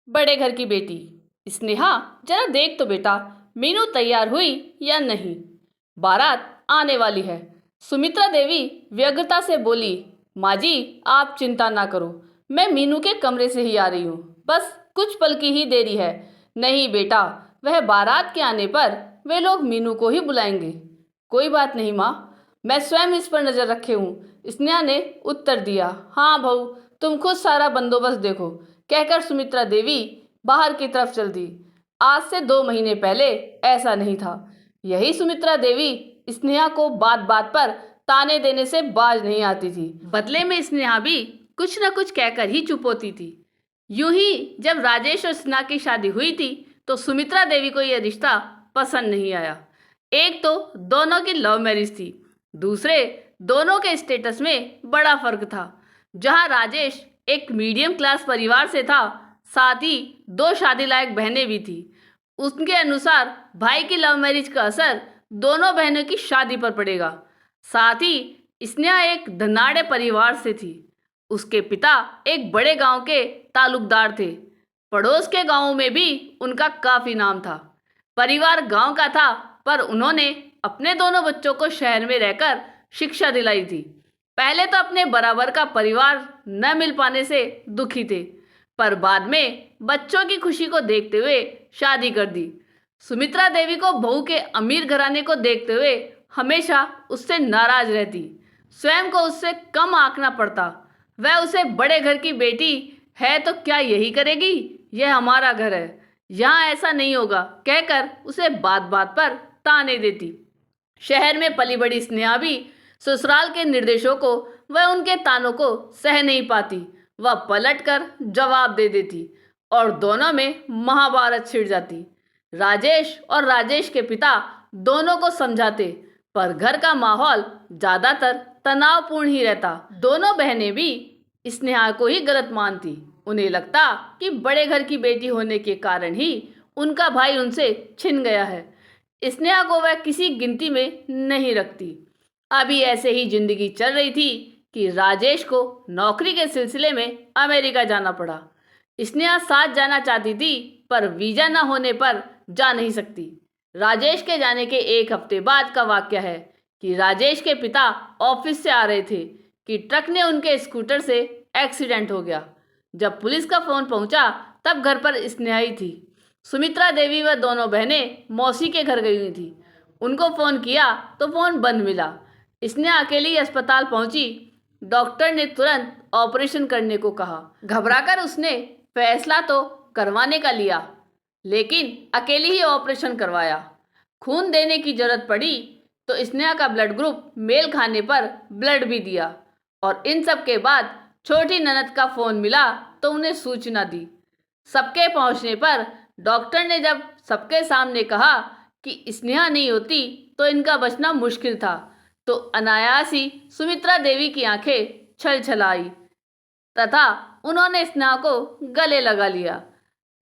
बड़े घर की बेटी। स्नेहा, जरा देख तो बेटा, मीनू तैयार हुई या नहीं। बारात आने वाली है। सुमित्रा देवी व्यग्रता से बोली। माँ जी, आप चिंता ना करो, मैं मीनू के कमरे से ही आ रही हूँ, बस कुछ पल की ही देरी है। नहीं बेटा, वह बारात के आने पर वे लोग मीनू को ही बुलाएंगे। कोई बात नहीं माँ, मैं स्वयं इस पर नजर रखे हूँ, स्नेहा ने उत्तर दिया। हाँ बहू, तुम खुद सारा बंदोबस्त देखो, कहकर सुमित्रा देवी बाहर की तरफ चल दी। आज से 2 महीने पहले ऐसा नहीं था। यही सुमित्रा देवी स्नेहा को बात बात पर ताने देने से बाज नहीं आती थी। बदले में स्नेहा भी कुछ न कुछ कहकर ही चुप होती थी। यूं ही जब राजेश और स्नेहा की शादी हुई थी तो सुमित्रा देवी को यह रिश्ता पसंद नहीं आया। एक तो दोनों की लव मैरिज थी, दूसरे दोनों के स्टेटस में बड़ा फर्क था। जहां राजेश एक मीडियम क्लास परिवार से था, साथ ही 2 शादी लायक बहनें भी थी। उनके अनुसार भाई की लव मैरिज का असर दोनों बहनों की शादी पर पड़ेगा। साथ ही स्नेहा एक धनाढ़ परिवार से थी। उसके पिता एक बड़े गांव के तालुकदार थे। पड़ोस के गांवों में भी उनका काफी नाम था। परिवार गांव का था, पर उन्होंने अपने दोनों बच्चों को शहर में रहकर शिक्षा दिलाई थी। पहले तो अपने बराबर का परिवार न मिल पाने से दुखी थे, पर बाद में बच्चों की खुशी को देखते हुए शादी कर दी। सुमित्रा देवी को बहू के अमीर घराने को देखते हुए हमेशा उससे नाराज रहती। स्वयं को उससे कम आंकना पड़ता। वह उसे बड़े घर की बेटी है तो क्या यही करेगी? यह हमारा घर है, यहाँ ऐसा नहीं होगा, कहकर उसे बात बात पर ताने देती। शहर में पली बड़ी स्नेहा भी ससुराल के निर्देशों को व उनके तानों को सह नहीं पाती। वह पलट कर जवाब दे देती और दोनों में महाभारत छिड़ जाती। राजेश और राजेश के पिता दोनों को समझाते, पर घर का माहौल ज्यादातर तनावपूर्ण ही रहता। दोनों बहनें भी स्नेहा को ही गलत मानती। उन्हें लगता कि बड़े घर की बेटी होने के कारण ही उनका भाई उनसे छिन गया है। स्नेहा को वह किसी गिनती में नहीं रखती। अभी ऐसे ही जिंदगी चल रही थी कि राजेश को नौकरी के सिलसिले में अमेरिका जाना पड़ा। स्नेहा साथ जाना चाहती थी, पर वीजा न होने पर जा नहीं सकती। राजेश के जाने के 1 हफ्ते बाद का वाक्य है कि राजेश के पिता ऑफिस से आ रहे थे कि ट्रक ने उनके स्कूटर से एक्सीडेंट हो गया। जब पुलिस का फोन पहुंचा तब घर पर स्नेहा ही थी। सुमित्रा देवी व दोनों बहनें मौसी के घर गई हुई थी। उनको फोन किया तो फोन बंद मिला। स्नेहा अकेली अस्पताल पहुंची। डॉक्टर ने तुरंत ऑपरेशन करने को कहा। घबराकर उसने फैसला तो करवाने का लिया, लेकिन अकेली ही ऑपरेशन करवाया। खून देने की जरूरत पड़ी तो स्नेहा का ब्लड ग्रुप मेल खाने पर ब्लड भी दिया। और इन सब के बाद छोटी ननद का फोन मिला तो उन्हें सूचना दी। सबके पहुंचने पर डॉक्टर ने जब सबके सामने कहा कि स्नेहा नहीं होती तो इनका बचना मुश्किल था, तो अनायास ही सुमित्रा देवी की आंखें छल छलाई तथा उन्होंने स्नेहा को गले लगा लिया।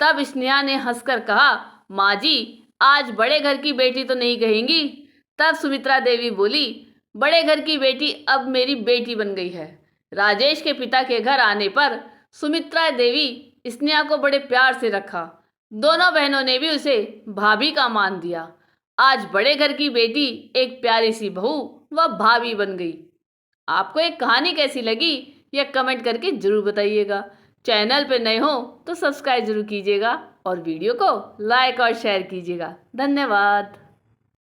तब स्नेहा ने हंसकर कहा, माँ जी, आज बड़े घर की बेटी तो नहीं कहेंगी? तब सुमित्रा देवी बोली, बड़े घर की बेटी अब मेरी बेटी बन गई है। राजेश के पिता के घर आने पर सुमित्रा देवी स्नेहा को बड़े प्यार से रखा। दोनों बहनों ने भी उसे भाभी का मान दिया। आज बड़े घर की बेटी एक प्यारी सी बहू व भाभी बन गई। आपको एक कहानी कैसी लगी यह कमेंट करके जरूर बताइएगा। चैनल पर नए हो तो सब्सक्राइब जरूर कीजिएगा और वीडियो को लाइक और शेयर कीजिएगा। धन्यवाद।